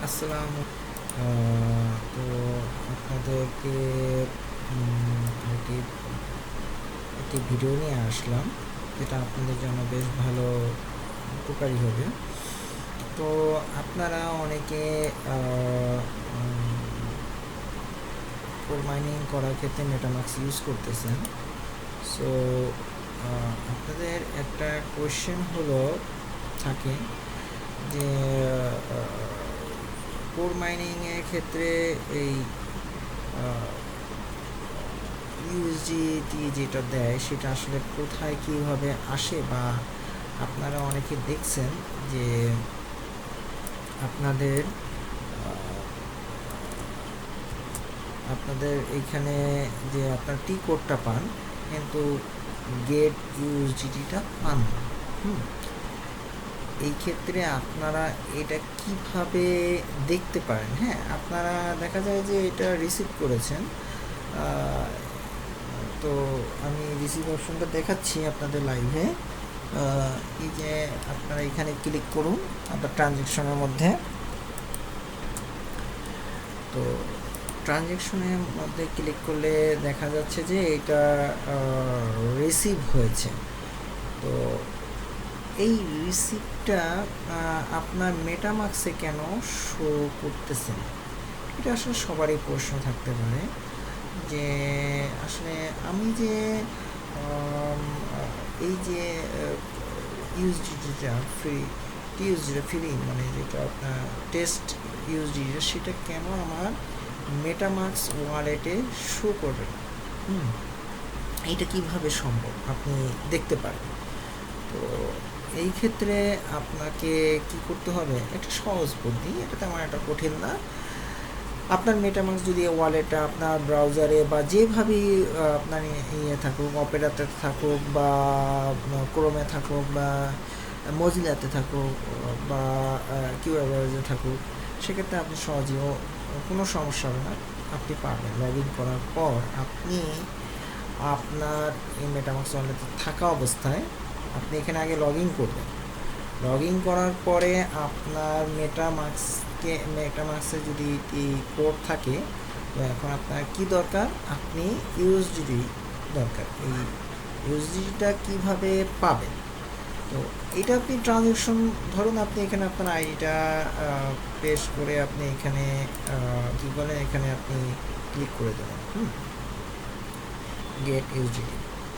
আসসালামু তো আপনাদেরকে একটি একটি ভিডিও নিয়ে আসলাম, যেটা আপনাদের জন্য বেশ ভালো উপকারী হবে। তো আপনারা অনেকে কোর মাইনিং করার ক্ষেত্রে মেটামাস্ক ইউজ করতেছেন। সো আপনাদের একটা কোয়েশ্চেন হলো থাকে যে কোর মাইনিংয়ের ক্ষেত্রে এই ইউএসডিটি যেটা দেয় সেটা আসলে কোথায় কীভাবে আসে, বা আপনারা অনেকে দেখছেন যে আপনাদের এইখানে যে আপনার টি কোডটা পান, কিন্তু গেট ইউএসডিটিটা পান না। এই ক্ষেত্রে আপনারা এটা কিভাবে দেখতে পারেন? হ্যাঁ, আপনারা দেখা যায় যে এটা রিসিভ করেছেন, তো আমি রিসিভ অপশনটা দেখাচ্ছি আপনাদের লাইভে। এই যে আপনারা এখানে ক্লিক করুন আপনার ট্রানজ্যাকশনের মধ্যে। তো ট্রানজ্যাকশনের মধ্যে ক্লিক করলে দেখা যাচ্ছে যে এটা রিসিভ হয়েছে। তো এই রিসিপ্টটা আপনার মেটামাস্কে কেন শো করতেছে না? এটা আসলে সবারই প্রশ্ন থাকতে পারে যে আসলে আমি যে এই যে ইউএসডিটা ফ্রি মানে যেটা আপনার টেস্ট ইউএসডিটা, সেটা কেন আমার মেটামাস্ক ওয়ালেটে শো করবে না? এইটা কিভাবে সম্ভব আপনি দেখতে পারেন। তো এই ক্ষেত্রে আপনাকে কি করতে হবে, একটা সহজ বুদ্ধি, এটা তেমন একটা কঠিন না। আপনার মেটামাস্ক যদি ওয়ালেটটা আপনার ব্রাউজারে বা যেভাবেই আপনার ইয়ে থাকুক, অপেরাতে থাকুক বা ক্রোমে থাকুক বা মজিলাতে থাকুক বা কিউআরএ থাকুক, সেক্ষেত্রে আপনি সহজেও কোনো সমস্যা হবে না, আপনি পারবেন। লগ ইন করার পর আপনি আপনার এই মেটামাস্ক ওয়ালেটে থাকা অবস্থায় আপনি এখানে আগে লগ ইন করবেন। লগ ইন করার পরে আপনার মেটামাস্কে যদি কোড থাকে, তো এখন আপনার কি দরকার, আপনি ইউএসডিটি দরকার। এই ইউএসডিটিটা কীভাবে পাবেন? তো এটা আপনি ট্রানজ্যাকশন, ধরুন আপনি এখানে আপনার আইডিটা পেস্ট করে আপনি এখানে কী বলেন, এখানে আপনি ক্লিক করে দেবেন গেট ইউএসডিটি।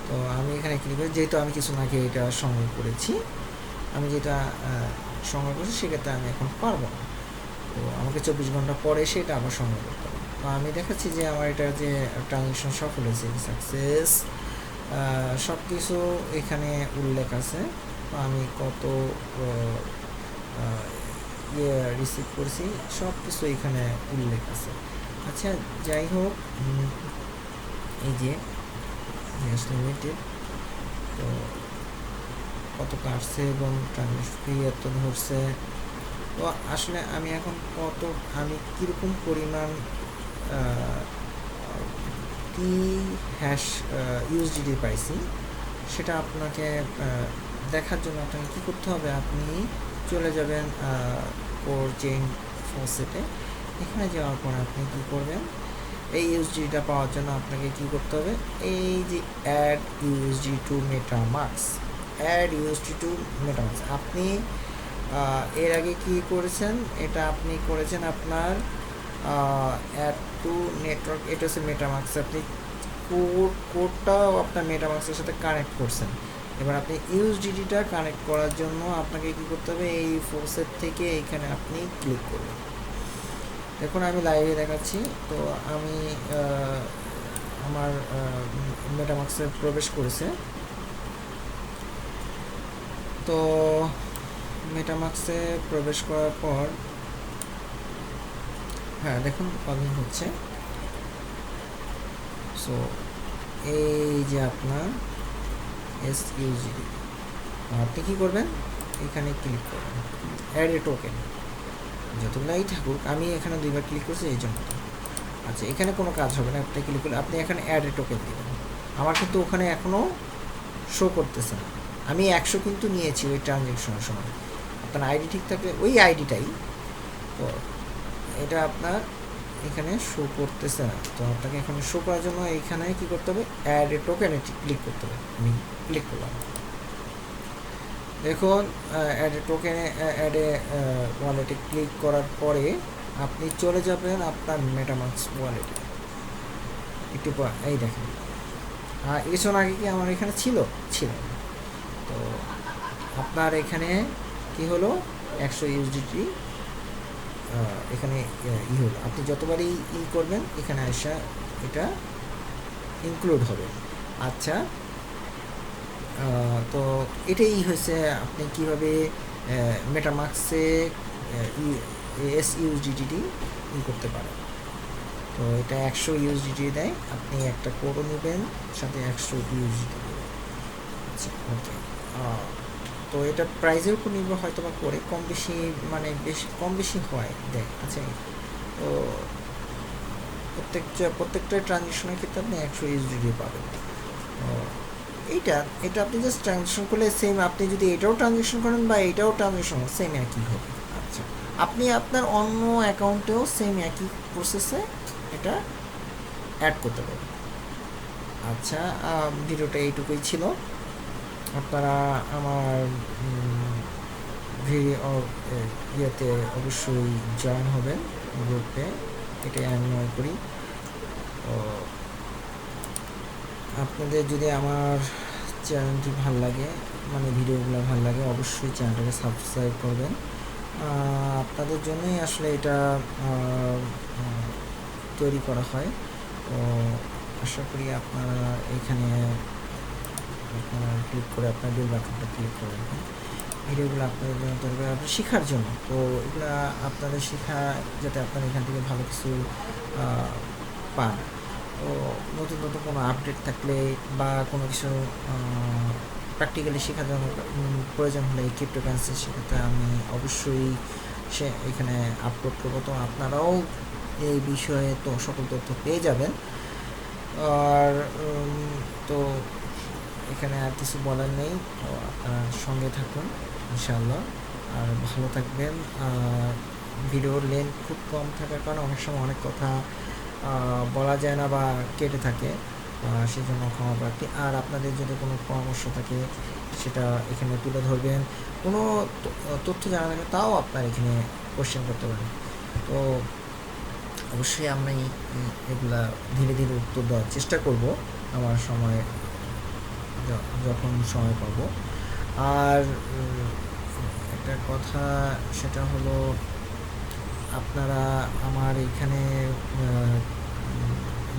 তো আমি এখানে ক্লিক করি, যেহেতু আমি কিছু আগে এটা সংগ্রহ করেছি, আমি যেটা সংগ্রহ করেছি সেক্ষেত্রে আমি এখন পারবো না। তো আমাকে 24 ঘন্টা পরে সেটা আবার সংগ্রহ করতে হবে। তো আমি দেখাচ্ছি যে আমার এটা যে ট্রানজ্যাকশন সফল হয়েছে, সাকসেস, সব কিছু এখানে উল্লেখ আছে। তো আমি কত রিসিভ করছি সব কিছু এখানে উল্লেখ আছে। আচ্ছা, যাই হোক, এই যে লিমিটেড, তো কত কাটছে এবং ট্রানজ্যাকশন ফি এত ধরছে। তো আসলে আমি এখন আমি কীরকম পরিমাণ কি হ্যাশ ইউএসডিটি পাইছি সেটা আপনাকে দেখার জন্য আপনাকে কী করতে হবে, আপনি চলে যাবেন কোর চেইন ফসেটে। এখানে যাওয়ার পর আপনি কী করবেন, এই ইউএসডিটা পাওয়ার জন্য আপনাকে কী করতে হবে, এই যে add USD to MetaMask, add USD to MetaMask, আপনি এর আগে কি করেছেন, এটা আপনি করেছেন আপনার অ্যাড টু নেটওয়ার্ক, এটা হচ্ছে মেটামাস্ক, আপনি কোডটাও আপনার মেটামাস্কের সাথে কানেক্ট করছেন। এবার আপনি ইউএসডিটিটা কানেক্ট করার জন্য আপনাকে কী করতে হবে, এই ফোর্সের থেকে এইখানে আপনি ক্লিক করবেন। দেখুন আমি লাইভে দেখাচ্ছি। তো আমি আমার মেটামাস্কে প্রবেশ করেছে। তো মেটামাস্কে প্রবেশ করার পর হ্যাঁ দেখুন লগ ইন হচ্ছে। সো এই যে আপনার sUSDT, আপনি কী করবেন, এখানে ক্লিক করবেন অ্যাড এ টোকেন, যতগুলাই থাকুক, আমি এখানে 2বার ক্লিক করছি এই জন্য। আচ্ছা, এখানে কোনো কাজ হবে না, আপনি ক্লিক করলে আপনি এখানে অ্যাড এ টোকেন দেবেন। আমার কিন্তু ওখানে এখনও শো করতেছে না, আমি 100 কিন্তু নিয়েছি ওই ট্রানজ্যাকশনের সময়। আপনার আইডি ঠিক থাকলে ওই আইডিটাই, তো এটা আপনার এখানে শো করতেছে না, তো আপনাকে এখানে শো করার জন্য এইখানে কি করতে হবে, অ্যাড এ টোকেনে ক্লিক করতে হবে। আমি ক্লিক করলাম, দেখুন অ্যাড এ টোকেনে অ্যাড এ ওয়ালেটে ক্লিক করার পরে আপনি চলে যাবেন আপনার মেটামাস্ক ওয়ালেটে। একটু এই দেখেন, কিছুক্ষণ আগে কি আমার এখানে ছিল না। তো আপনার এখানে কি হলো, 100 ইউএসডিটি এখানে হলো। আপনি যতবারই করবেন এখানে আসা এটা ইনক্লুড হবে। আচ্ছা, তো এটাই হয়েছে আপনি কীভাবে মেটামাস্কে sUSDT করতে পারেন। তো এটা 100 ইউএসডিটি দেয়, আপনি একটা কোডও নেবেন, সাথে 100 ইউএসডিটি দেবেন। আচ্ছা, ওকে। তো এটা প্রাইজের উপর নির্ভর হয়তো বা করে কম বেশি, মানে কম বেশি হয় দেয়। আচ্ছা, তো প্রত্যেকটা ট্রানজ্যাকশনের ক্ষেত্রে আপনি 100 ইউএসডিটি পাবেন। তো এটা আপনি জাস্ট ট্রানজ্যাকশন করলে সেম, আপনি যদি এটাও ট্রানজ্যাকশন করেন বা এটাও ট্রানজ্যাকশন সেম একই হবে। আচ্ছা, আপনি আপনার অন্য অ্যাকাউন্টেও সেম একই প্রসেসে এটা অ্যাড করতে পারবেন। আচ্ছা, ভিডিওটা এইটুকুই ছিল। আপনারা আমার ইয়েতে অবশ্যই জয়েন হবেন গ্রুপে, এটাই আমি মনে করি। তো আপনাদের যদি আমার চ্যানেলটি ভালো লাগে, মানে ভিডিওগুলো ভালো লাগে, অবশ্যই চ্যানেলটাকে সাবস্ক্রাইব করবেন। আপনাদের জন্যই আসলে এটা তৈরি করা হয়। তো আশা করি আপনারা এখানে ক্লিক করে আপনার বেল বাটনটা ক্লিক করে রাখবেন। ভিডিওগুলো আপনাদের জন্য তৈরি করে আপনার শেখার জন্য। তো এগুলো আপনাদের শেখা, যাতে আপনারা এখান থেকে ভালো কিছু পান। তো নতুন কোনো আপডেট থাকলে বা কোনো কিছু প্র্যাকটিক্যালি শেখার জন্য প্রয়োজন হলে এই ক্রিপ্টোকারেন্সি শেখাতে আমি অবশ্যই এখানে আপলোড করবো। তো আপনারাও এই বিষয়ে তো সকল তথ্য পেয়ে যাবেন। আর তো এখানে আর কিছু বলার নেই। তো আপনারা সঙ্গে থাকুন ইনশাআল্লাহ, আর ভালো থাকবেন। ভিডিওর লেন্থ খুব কম থাকার কারণে অনেক সময় অনেক কথা বলা যায় না বা কেটে থাকে, সেই জন্য ক্ষমা প্রার্থী। আর আপনাদের যদি কোনো পরামর্শ থাকে সেটা এখানে তুলে ধরবেন, কোনো তথ্য জানা থাকে তাও আপনার এখানে কোশ্চেন করতে পারেন। তো অবশ্যই আমি এগুলা ধীরে ধীরে উত্তর দেওয়ার চেষ্টা করব আমার সময়, যখন সময় পাবো। আর একটা কথা, সেটা হলো আপনারা আমার এখানে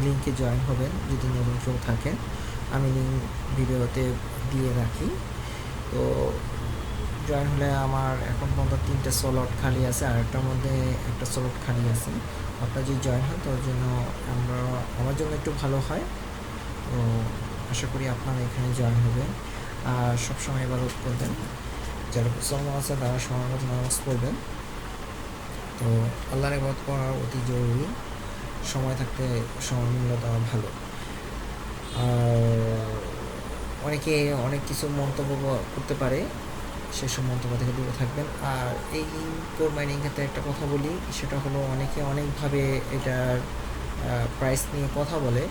লিঙ্কে জয়েন হবেন যদি নতুন কেউ থাকেন। আমি লিঙ্ক ভিডিওতে দিয়ে রাখি। তো জয়েন হলে আমার এখন পর্যন্ত 3টে স্লট খালি আছে, আর একটার মধ্যে একটা স্লট খালি আছে। আপনারা যদি জয়েন হন তার জন্য আমার জন্য একটু ভালো হয়। তো আশা করি আপনারা এখানে জয়েন হবেন, আর সবসময় ইবাদত করবেন। যারা মুসলমান আছে তারা সময় মতো নামাজ পড়বেন। তো আল্লাহর ইবাদত করা অতি জরুরি, সময় থাকতে সময় মূল্য দেওয়া ভালো। আর অনেকে অনেক কিছু মন্তব্য করতে পারে, সেসব মন্তব্য থেকে দূরে থাকবেন। আর এই কোর মাইনিং ক্ষেত্রে একটা কথা বলি, সেটা হলো অনেকে অনেকভাবে এটার প্রাইস নিয়ে কথা বলে।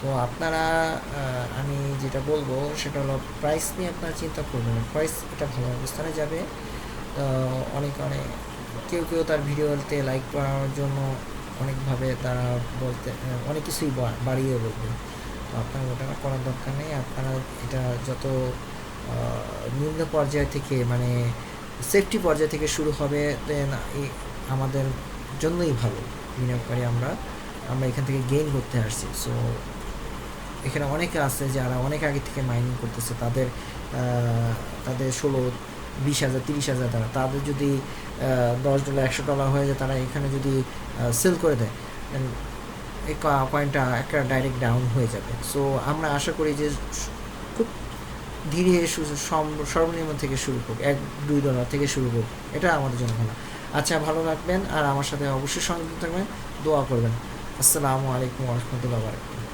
তো আপনারা, আমি যেটা বলবো সেটা হলো প্রাইস নিয়ে আপনারা চিন্তা করবেন না, প্রাইস এটা ভালো অবস্থানে যাবে। অনেক কেউ তার ভিডিওতে লাইক করার জন্য অনেকভাবে তারা অনেক কিছুই বাড়িয়ে বলবে। তো আপনারা ওটা করার দরকার নেই। আপনারা এটা যত নিম্ন পর্যায় থেকে, মানে সেফটি পর্যায় থেকে শুরু হবে, দেন আমাদের জন্যই ভালো। বিনিয়োগকারী আমরা এখান থেকে গেইন করতে আসছি। সো এখানে অনেকে আছে যারা অনেক আগে থেকে মাইনিং করতেছে, তাদের 16-20 হাজার 30 হাজার টাকা, তাদের যদি $10 $100 হয়ে যায়, তারা এখানে যদি সেল করে দেয়, এই কয়েনটা একটা ডাইরেক্ট ডাউন হয়ে যাবে। সো আমরা আশা করি যে খুব ধীরে সর্বনিম্ন থেকে শুরু করুক, $1-2 থেকে শুরু করুক, এটা আমাদের জন্য ভালো। আচ্ছা, ভালো রাখবেন, আর আমার সাথে অবশ্যই সংযুক্ত থাকবেন, দোয়া করবেন। আসসালামু আলাইকুম ওয়া রাহমাতুল্লাহি ওয়া বারাকাতুহু।